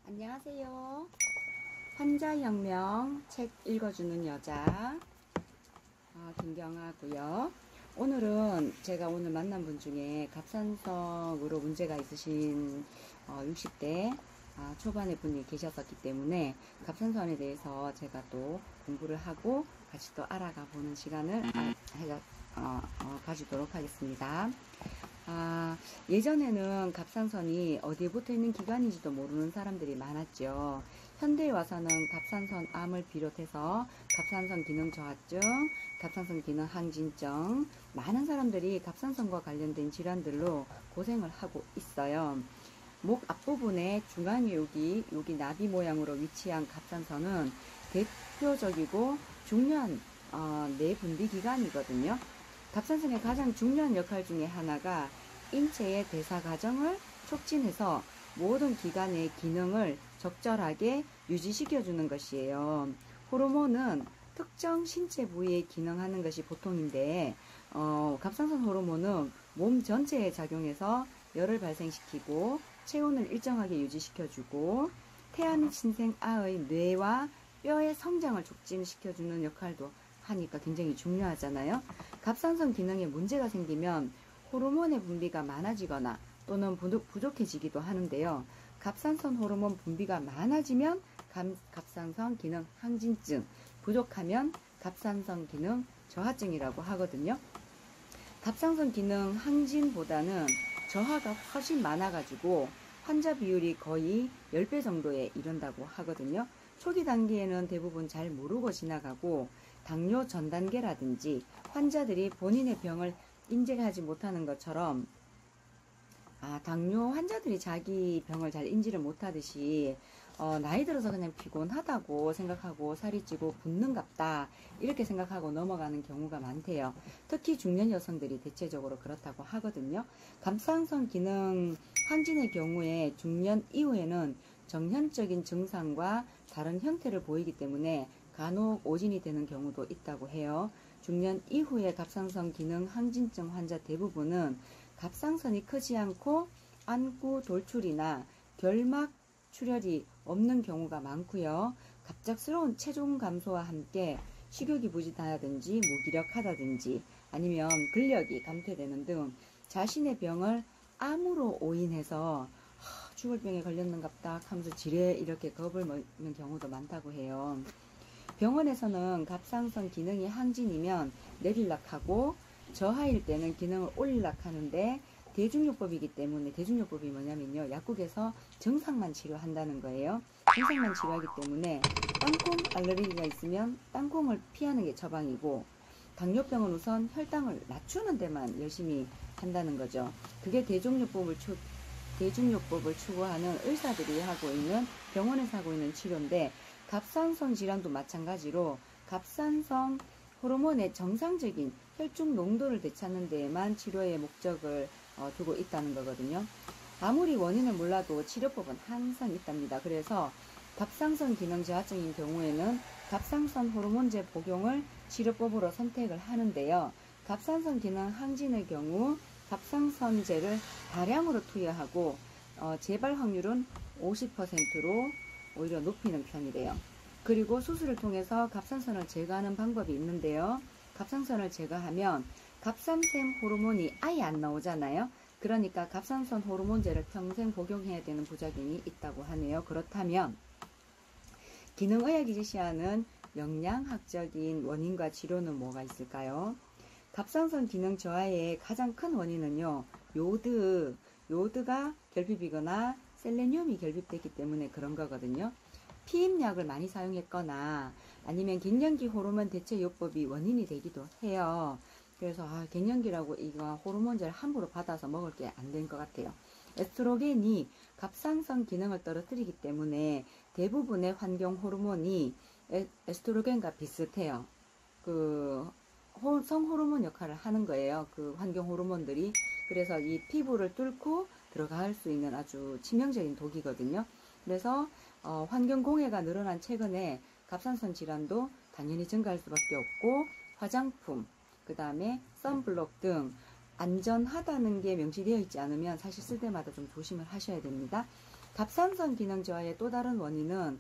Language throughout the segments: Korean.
안녕하세요. 환자혁명 책 읽어주는 여자 김경아고요. 오늘은 제가 오늘 만난 분 중에 갑상선으로 문제가 있으신 60대 초반의 분이 계셨었기 때문에 갑상선에 대해서 제가 또 공부를 하고 같이 또 알아가 보는 시간을 가지도록 하겠습니다. 예전에는 갑상선이 어디에 붙어 있는 기관인지도 모르는 사람들이 많았죠. 현대에 와서는 갑상선 암을 비롯해서 갑상선 기능 저하증, 갑상선 기능 항진증, 많은 사람들이 갑상선과 관련된 질환들로 고생을 하고 있어요. 목 앞부분에 중앙에 여기 나비 모양으로 위치한 갑상선은 대표적이고 중요한 내분비 기관이거든요. 갑상선의 가장 중요한 역할 중에 하나가 인체의 대사 과정을 촉진해서 모든 기관의 기능을 적절하게 유지시켜주는 것이에요. 호르몬은 특정 신체 부위에 기능하는 것이 보통인데 갑상선 호르몬은 몸 전체에 작용해서 열을 발생시키고 체온을 일정하게 유지시켜주고 태아 및 신생아의 뇌와 뼈의 성장을 촉진시켜주는 역할도 하니까 굉장히 중요하잖아요. 갑상선 기능에 문제가 생기면 호르몬의 분비가 많아지거나 또는 부족해지기도 하는데요. 갑상선 호르몬 분비가 많아지면 갑상선 기능 항진증, 부족하면 갑상선 기능 저하증이라고 하거든요. 갑상선 기능 항진보다는 저하가 훨씬 많아가지고 환자 비율이 거의 10배 정도에 이른다고 하거든요. 초기 단계에는 대부분 잘 모르고 지나가고 당뇨 전 단계라든지 환자들이 본인의 병을 인지하지 못하는 것처럼 당뇨 환자들이 자기 병을 잘 인지를 못하듯이 나이 들어서 그냥 피곤하다고 생각하고 살이 찌고 붓는갑다 이렇게 생각하고 넘어가는 경우가 많대요. 특히 중년 여성들이 대체적으로 그렇다고 하거든요. 갑상선 기능 항진의 경우에 중년 이후에는 정현적인 증상과 다른 형태를 보이기 때문에 간혹 오진이 되는 경우도 있다고 해요. 중년 이후에 갑상선 기능 항진증 환자 대부분은 갑상선이 크지 않고 안구 돌출이나 결막 출혈이 없는 경우가 많고요. 갑작스러운 체중 감소와 함께 식욕이 부진하다든지 무기력하다든지 아니면 근력이 감퇴되는 등 자신의 병을 암으로 오인해서 죽을 병에 걸렸는갑다 하면서 지레 이렇게 겁을 먹는 경우도 많다고 해요. 병원에서는 갑상선 기능이 항진이면 내릴락하고 저하일 때는 기능을 올릴락 하는데 대중요법이기 때문에 대중요법이 뭐냐면요. 약국에서 증상만 치료한다는 거예요. 증상만 치료하기 때문에 땅콩 알레르기가 있으면 땅콩을 피하는 게 처방이고 당뇨병은 우선 혈당을 낮추는 데만 열심히 한다는 거죠. 그게 대중요법을 추구하는 의사들이 하고 있는 병원에서 하고 있는 치료인데 갑상선 질환도 마찬가지로 갑상선 호르몬의 정상적인 혈중 농도를 되찾는 데에만 치료의 목적을 두고 있다는 거거든요. 아무리 원인을 몰라도 치료법은 항상 있답니다. 그래서 갑상선 기능 저하증인 경우에는 갑상선 호르몬제 복용을 치료법으로 선택을 하는데요. 갑상선 기능 항진의 경우 갑상선제를 다량으로 투여하고 재발 확률은 50%로 오히려 높이는 편이래요. 그리고 수술을 통해서 갑상선을 제거하는 방법이 있는데요. 갑상선을 제거하면 갑상샘 호르몬이 아예 안 나오잖아요. 그러니까 갑상선 호르몬제를 평생 복용해야 되는 부작용이 있다고 하네요. 그렇다면 기능의학이 제시하는 영양학적인 원인과 치료는 뭐가 있을까요? 갑상선 기능 저하의 가장 큰 원인은요. 요드가 결핍이거나 셀레늄이 결핍되기 때문에 그런 거거든요. 피임약을 많이 사용했거나 아니면 갱년기 호르몬 대체요법이 원인이 되기도 해요. 그래서 갱년기라고 이거 호르몬제를 함부로 받아서 먹을 게 안 된 것 같아요. 에스트로겐이 갑상선 기능을 떨어뜨리기 때문에 대부분의 환경 호르몬이 에스트로겐과 비슷해요. 성호르몬 역할을 하는 거예요. 그 환경 호르몬들이. 그래서 이 피부를 뚫고 들어갈 수 있는 아주 치명적인 독이거든요. 그래서 환경 공해가 늘어난 최근에 갑상선 질환도 당연히 증가할 수밖에 없고 화장품, 그 다음에 선블록 등 안전하다는 게 명시되어 있지 않으면 사실 쓸 때마다 좀 조심을 하셔야 됩니다. 갑상선 기능 저하의 또 다른 원인은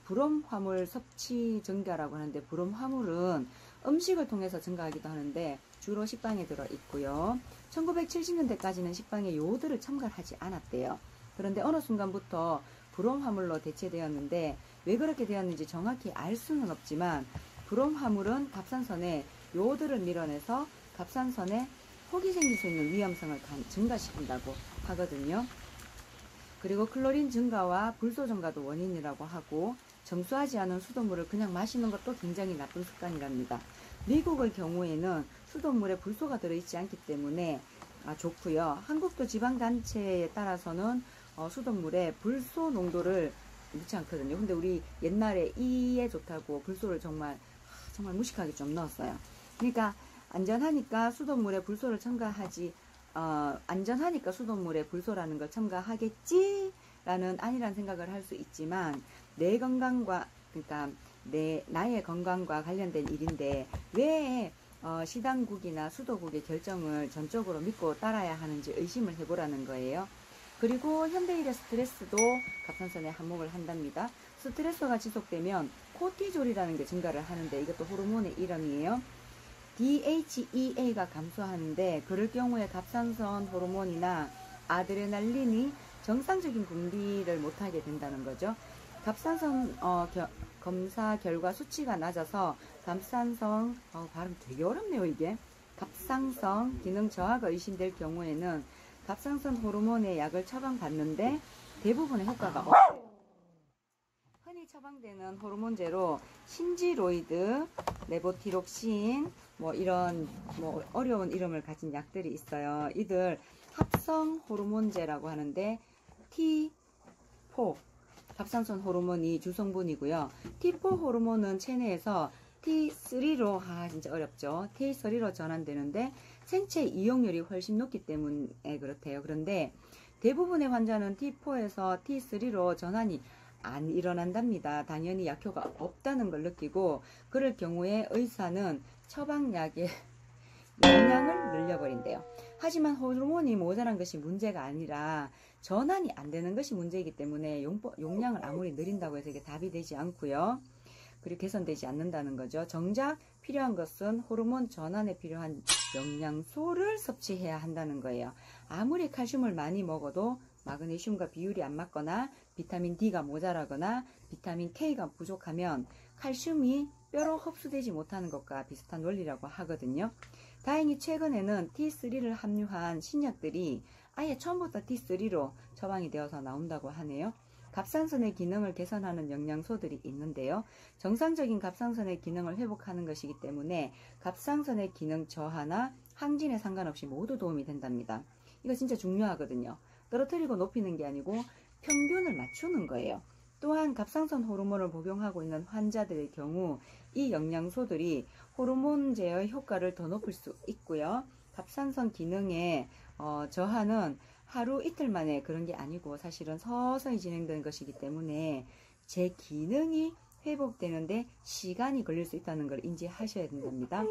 브롬 화물 섭취 증가라고 하는데, 브롬 화물은 음식을 통해서 증가하기도 하는데 주로 식빵에 들어 있고요. 1970년대까지는 식빵에 요오드를 첨가하지 않았대요. 그런데 어느 순간부터 브롬 화물로 대체되었는데, 왜 그렇게 되었는지 정확히 알 수는 없지만 브롬 화물은 갑상선에 요오드를 밀어내서 갑상선에 혹이 생길 수 있는 위험성을 증가시킨다고 하거든요. 그리고 클로린 증가와 불소 증가도 원인이라고 하고, 정수하지 않은 수돗물을 그냥 마시는 것도 굉장히 나쁜 습관이랍니다. 미국의 경우에는 수돗물에 불소가 들어있지 않기 때문에 좋고요. 한국도 지방단체에 따라서는 수돗물에 불소 농도를 넣지 않거든요. 근데 우리 옛날에 이에 좋다고 불소를 정말 무식하게 좀 넣었어요. 그러니까 안전하니까 수돗물에 불소를 첨가하지, 안전하니까 수돗물에 불소라는 걸 첨가하겠지 라는 아니란 생각을 할 수 있지만, 내 건강과, 그러니까 나의 건강과 관련된 일인데 왜 시당국이나 수도국의 결정을 전적으로 믿고 따라야 하는지 의심을 해보라는 거예요. 그리고 현대인의 스트레스도 갑상선에 한몫을 한답니다. 스트레스가 지속되면 코티졸이라는 게 증가를 하는데, 이것도 호르몬의 이름이에요. DHEA가 감소하는데, 그럴 경우에 갑상선 호르몬이나 아드레날린이 정상적인 분비를 못하게 된다는 거죠. 갑상선 검사 결과 수치가 낮아서 갑상선, 발음 되게 어렵네요 이게. 갑상선 기능 저하가 의심될 경우에는 갑상선 호르몬의 약을 처방받는데 대부분의 효과가 없어요. 흔히 처방되는 호르몬제로 신지로이드, 레보티록신, 이런 어려운 이름을 가진 약들이 있어요. 이들 합성 호르몬제라고 하는데, T4 갑상선 호르몬이 주성분이고요. T4 호르몬은 체내에서 T3로, 진짜 어렵죠. T3로 전환되는데 생체 이용률이 훨씬 높기 때문에 그렇대요. 그런데 대부분의 환자는 T4에서 T3로 전환이 안 일어난답니다. 당연히 약효가 없다는 걸 느끼고, 그럴 경우에 의사는 처방약의 용량을 늘려버린대요. 하지만 호르몬이 모자란 것이 문제가 아니라 전환이 안 되는 것이 문제이기 때문에 용량을 아무리 늘린다고 해서 이게 답이 되지 않고요. 그리고 개선되지 않는다는 거죠. 정작 필요한 것은 호르몬 전환에 필요한 영양소를 섭취해야 한다는 거예요. 아무리 칼슘을 많이 먹어도 마그네슘과 비율이 안 맞거나 비타민 D가 모자라거나 비타민 K가 부족하면 칼슘이 뼈로 흡수되지 못하는 것과 비슷한 원리라고 하거든요. 다행히 최근에는 T3를 함유한 신약들이 아예 처음부터 T3로 처방이 되어서 나온다고 하네요. 갑상선의 기능을 개선하는 영양소들이 있는데요. 정상적인 갑상선의 기능을 회복하는 것이기 때문에 갑상선의 기능 저하나 항진에 상관없이 모두 도움이 된답니다. 이거 진짜 중요하거든요. 떨어뜨리고 높이는 게 아니고 평균을 맞추는 거예요. 또한 갑상선 호르몬을 복용하고 있는 환자들의 경우 이 영양소들이 호르몬제의 효과를 더 높일 수 있고요. 갑상선 기능의 저하는 하루 이틀 만에 그런 게 아니고 사실은 서서히 진행되는 것이기 때문에 제 기능이 회복되는데 시간이 걸릴 수 있다는 걸 인지하셔야 된답니다.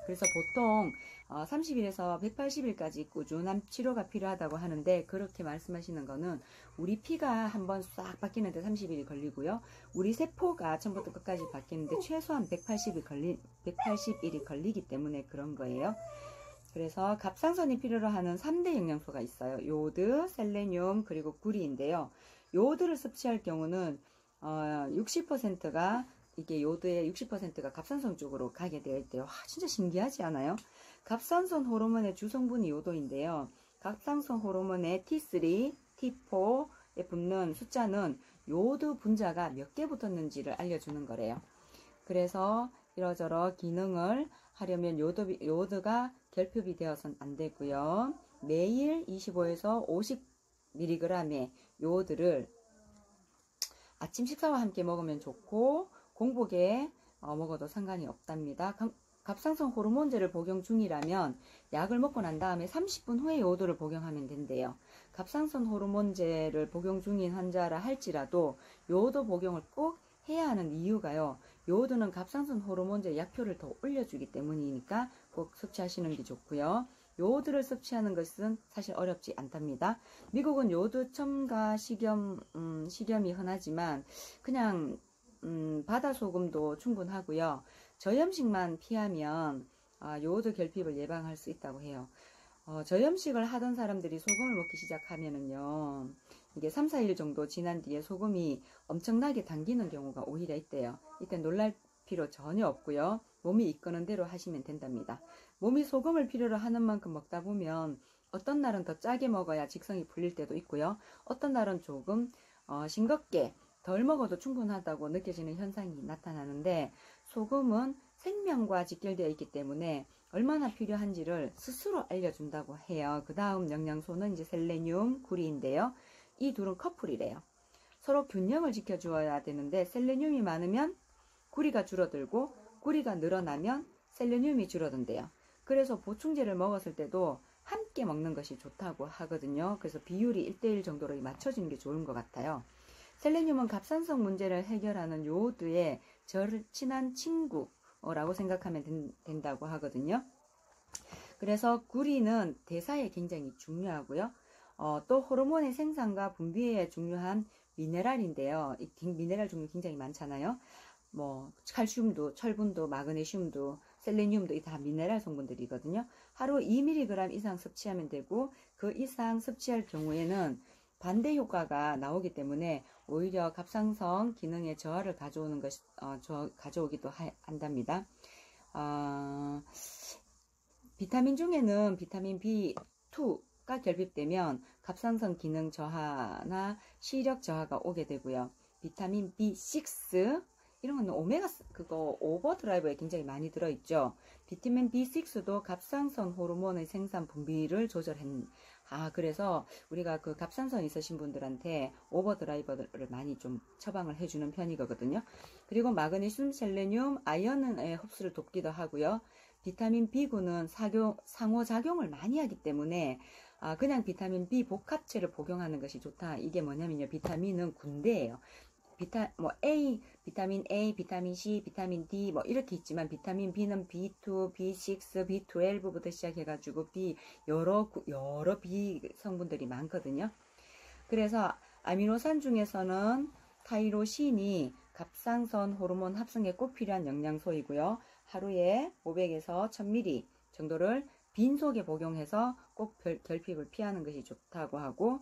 그래서 보통 30일에서 180일까지 꾸준한 치료가 필요하다고 하는데, 그렇게 말씀하시는 거는 우리 피가 한번 싹 바뀌는데 30일이 걸리고요. 우리 세포가 처음부터 끝까지 바뀌는데 최소한 180일이 걸리기 때문에 그런 거예요. 그래서 갑상선이 필요로 하는 3대 영양소가 있어요. 요오드, 셀레늄, 그리고 구리인데요. 요오드를 섭취할 경우는 60%가 이게 요오드의 60%가 갑상선 쪽으로 가게 되어 있대요. 진짜 신기하지 않아요? 갑상선 호르몬의 주성분이 요오드인데요. 갑상선 호르몬의 T3, T4에 붙는 숫자는 요오드 분자가 몇 개 붙었는지를 알려주는 거래요. 그래서 이러저러 기능을 하려면 요오드가 결핍이 되어서는 안 되고요. 매일 25에서 50mg의 요오드를 아침 식사와 함께 먹으면 좋고, 공복에 먹어도 상관이 없답니다. 갑상선 호르몬제를 복용 중이라면 약을 먹고 난 다음에 30분 후에 요오드를 복용하면 된대요. 갑상선 호르몬제를 복용 중인 환자라 할지라도 요오드 복용을 꼭 해야 하는 이유가요. 요오드는 갑상선 호르몬제 약효를 더 올려주기 때문이니까 꼭 섭취하시는 게 좋고요. 요오드를 섭취하는 것은 사실 어렵지 않답니다. 미국은 요오드 첨가 식염이 흔하지만 그냥 바다 소금도 충분하고요. 저염식만 피하면 요오드 결핍을 예방할 수 있다고 해요. 저염식을 하던 사람들이 소금을 먹기 시작하면은요, 이게 3, 4일 정도 지난 뒤에 소금이 엄청나게 당기는 경우가 오히려 있대요. 이때 놀랄 필요 전혀 없고요. 몸이 이끄는 대로 하시면 된답니다. 몸이 소금을 필요로 하는 만큼 먹다 보면 어떤 날은 더 짜게 먹어야 직성이 풀릴 때도 있고요. 어떤 날은 조금 싱겁게 덜 먹어도 충분하다고 느껴지는 현상이 나타나는데, 소금은 생명과 직결되어 있기 때문에 얼마나 필요한지를 스스로 알려준다고 해요. 그 다음 영양소는 이제 셀레늄, 구리인데요. 이 둘은 커플이래요. 서로 균형을 지켜주어야 되는데, 셀레늄이 많으면 구리가 줄어들고 구리가 늘어나면 셀레늄이 줄어든대요. 그래서 보충제를 먹었을 때도 함께 먹는 것이 좋다고 하거든요. 그래서 비율이 1대1 정도로 맞춰지는 게 좋은 것 같아요. 셀레늄은 갑상선 문제를 해결하는 요오드의 절친한 친구라고 생각하면 된다고 하거든요. 그래서 구리는 대사에 굉장히 중요하고요. 또 호르몬의 생산과 분비에 중요한 미네랄인데요. 이 미네랄 종류 굉장히 많잖아요. 뭐 칼슘도, 철분도, 마그네슘도, 셀레늄도 이 다 미네랄 성분들이거든요. 하루 2mg 이상 섭취하면 되고, 그 이상 섭취할 경우에는 반대 효과가 나오기 때문에 오히려 갑상선 기능의 저하를 가져오기도 한답니다. 비타민 중에는 비타민 B2가 결핍되면 갑상선 기능 저하나 시력 저하가 오게 되고요. 비타민 B6 이런 건 오버드라이브에 굉장히 많이 들어있죠. 비타민 B6도 갑상선 호르몬의 생산 분비를 그래서 우리가 그 갑상선 있으신 분들한테 오버드라이버를 많이 좀 처방을 해주는 편이거든요. 그리고 마그네슘, 셀레늄, 아연의 흡수를 돕기도 하고요. 비타민 B9는 상호작용을 많이 하기 때문에 그냥 비타민 B 복합체를 복용하는 것이 좋다. 이게 뭐냐면요. 비타민은 군대예요. 비타민 A, 비타민 C, 비타민 D 뭐 이렇게 있지만, 비타민 B는 B2, B6, B12부터 시작해가지고 여러 B 성분들이 많거든요. 그래서 아미노산 중에서는 타이로신이 갑상선 호르몬 합성에 꼭 필요한 영양소이고요. 하루에 500에서 1000ml 정도를 빈속에 복용해서 꼭 결핍을 피하는 것이 좋다고 하고,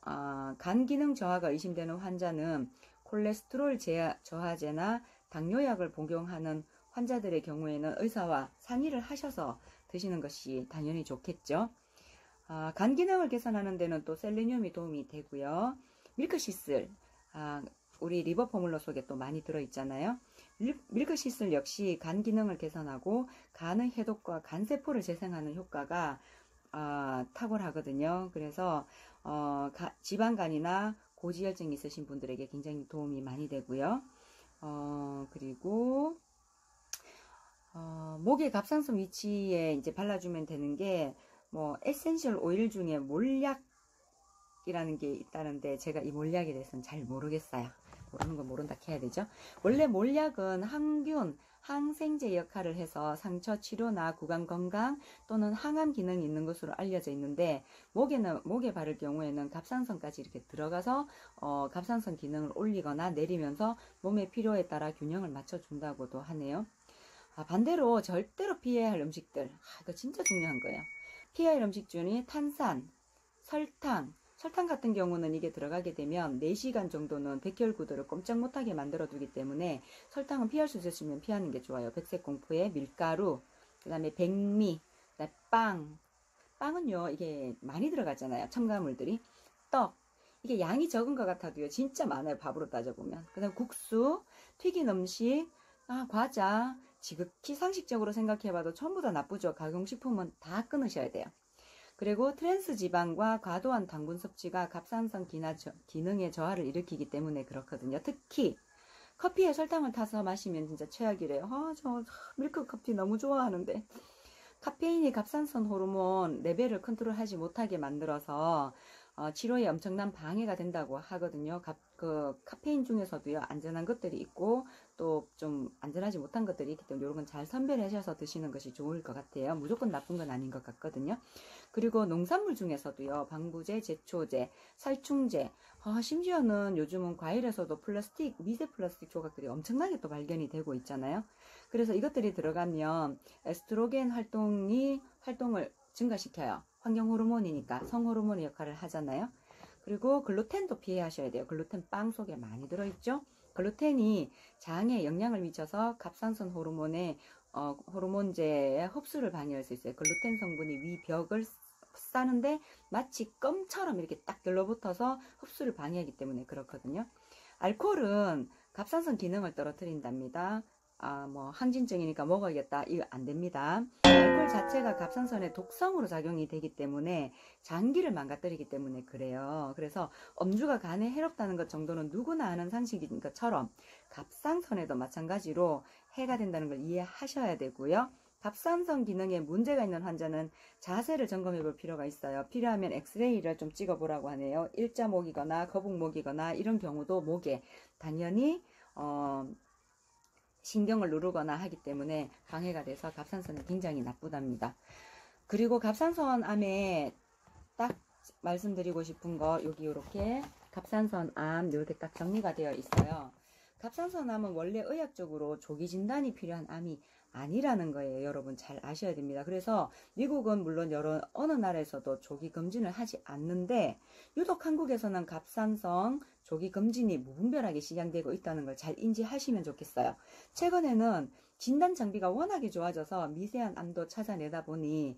간 기능 저하가 의심되는 환자는 콜레스테롤 저하제나 당뇨약을 복용하는 환자들의 경우에는 의사와 상의를 하셔서 드시는 것이 당연히 좋겠죠. 간 기능을 개선하는 데는 또 셀레늄이 도움이 되고요. 밀크시슬, 우리 리버 포뮬러 속에 또 많이 들어있잖아요. 밀크시슬 역시 간 기능을 개선하고 간의 해독과 간세포를 재생하는 효과가 탁월하거든요. 그래서 지방간이나 고지혈증이 있으신 분들에게 굉장히 도움이 많이 되고요. 그리고 목의 갑상선 위치에 이제 발라주면 되는 게, 에센셜 오일 중에 몰약이라는 게 있다는데, 제가 이 몰약에 대해서는 잘 모르겠어요. 모르는 건 모른다 해야 되죠. 원래 몰약은 항균, 항생제 역할을 해서 상처 치료나 구강 건강 또는 항암 기능이 있는 것으로 알려져 있는데, 목에 바를 경우에는 갑상선까지 이렇게 들어가서 갑상선 기능을 올리거나 내리면서 몸의 필요에 따라 균형을 맞춰준다고도 하네요. 반대로 절대로 피해야 할 음식들, 이거 진짜 중요한 거예요. 피해야 할 음식 중에 탄산, 설탕 같은 경우는 이게 들어가게 되면 4시간 정도는 백혈구들을 꼼짝 못하게 만들어 두기 때문에 설탕은 피할 수 있으시면 피하는 게 좋아요. 백색공포에 밀가루, 그 다음에 백미, 빵은요 이게 많이 들어가잖아요. 첨가물들이. 떡, 이게 양이 적은 것 같아도요 진짜 많아요. 밥으로 따져보면. 그 다음 국수, 튀긴 음식, 과자, 지극히 상식적으로 생각해봐도 전부 다 나쁘죠. 가공식품은 다 끊으셔야 돼요. 그리고 트랜스 지방과 과도한 당분 섭취가 갑상선 기능의 저하를 일으키기 때문에 그렇거든요. 특히 커피에 설탕을 타서 마시면 진짜 최악이래요. 저 밀크 커피 너무 좋아하는데. 카페인이 갑상선 호르몬 레벨을 컨트롤하지 못하게 만들어서 치료에 엄청난 방해가 된다고 하거든요. 카페인 중에서도요, 안전한 것들이 있고, 또 좀 안전하지 못한 것들이 있기 때문에 이런 건 잘 선별하셔서 드시는 것이 좋을 것 같아요. 무조건 나쁜 건 아닌 것 같거든요. 그리고 농산물 중에서도요, 방부제, 제초제, 살충제, 심지어는 요즘은 과일에서도 플라스틱, 미세 플라스틱 조각들이 엄청나게 또 발견이 되고 있잖아요. 그래서 이것들이 들어가면 에스트로겐 활동을 증가시켜요. 환경 호르몬이니까 성호르몬의 역할을 하잖아요. 그리고 글루텐도 피하셔야 돼요. 글루텐 빵 속에 많이 들어있죠. 글루텐이 장에 영향을 미쳐서 갑상선 호르몬의 호르몬제의 흡수를 방해할 수 있어요. 글루텐 성분이 위벽을 싸는데 마치 껌처럼 이렇게 딱 들러붙어서 흡수를 방해하기 때문에 그렇거든요. 알코올은 갑상선 기능을 떨어뜨린답니다. 항진증이니까 먹어야겠다. 이거 안 됩니다. 알코올 자체가 갑상선의 독성으로 작용이 되기 때문에 장기를 망가뜨리기 때문에 그래요. 그래서 음주가 간에 해롭다는 것 정도는 누구나 아는 상식인 것처럼 갑상선에도 마찬가지로 해가 된다는 걸 이해하셔야 되고요. 갑상선 기능에 문제가 있는 환자는 자세를 점검해 볼 필요가 있어요. 필요하면 엑스레이를 좀 찍어 보라고 하네요. 일자목이거나 거북목이거나 이런 경우도 목에 당연히 신경을 누르거나 하기 때문에 방해가 돼서 갑상선이 굉장히 나쁘답니다. 그리고 갑상선 암에 딱 말씀드리고 싶은 거 여기 이렇게 갑상선 암 이렇게 딱 정리가 되어 있어요. 갑상선 암은 원래 의학적으로 조기 진단이 필요한 암이 아니라는 거예요. 여러분 잘 아셔야 됩니다. 그래서 미국은 물론 어느 나라에서도 조기 검진을 하지 않는데 유독 한국에서는 갑상선 조기 검진이 무분별하게 시행되고 있다는 걸 잘 인지하시면 좋겠어요. 최근에는 진단 장비가 워낙에 좋아져서 미세한 암도 찾아내다 보니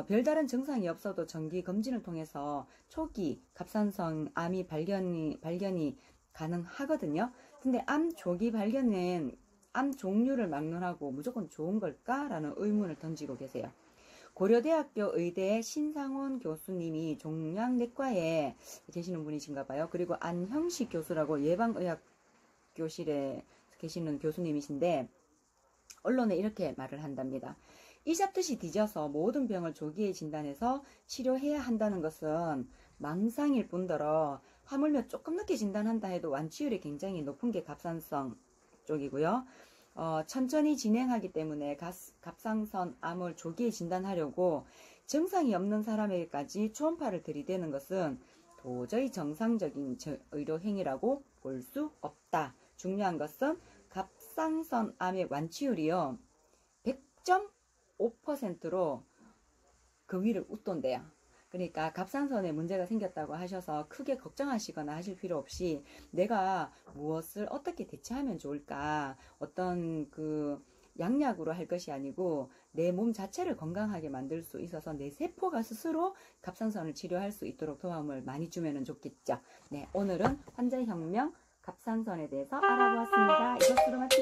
별다른 증상이 없어도 정기 검진을 통해서 초기 갑상선 암이 발견이 가능하거든요. 근데 암 조기 발견은 암 종류를 막론하고 무조건 좋은 걸까? 라는 의문을 던지고 계세요. 고려대학교 의대 신상원 교수님이 종양내과에 계시는 분이신가 봐요. 그리고 안형식 교수라고 예방의학교실에 계시는 교수님이신데 언론에 이렇게 말을 한답니다. 이 잡듯이 뒤져서 모든 병을 조기에 진단해서 치료해야 한다는 것은 망상일 뿐더러 하물며 조금 늦게 진단한다 해도 완치율이 굉장히 높은 게 갑상선 쪽이고요. 천천히 진행하기 때문에 갑상선 암을 조기에 진단하려고 증상이 없는 사람에게까지 초음파를 들이대는 것은 도저히 정상적인 의료 행위라고 볼 수 없다. 중요한 것은 갑상선 암의 완치율이요 100.5%로 그 위를 웃돈대요. 그러니까 갑상선에 문제가 생겼다고 하셔서 크게 걱정하시거나 하실 필요 없이 내가 무엇을 어떻게 대처하면 좋을까, 어떤 양약으로 할 것이 아니고 내 몸 자체를 건강하게 만들 수 있어서 내 세포가 스스로 갑상선을 치료할 수 있도록 도움을 많이 주면 좋겠죠. 네, 오늘은 환자혁명 갑상선에 대해서 알아보았습니다. 이것으로 마치겠습니다.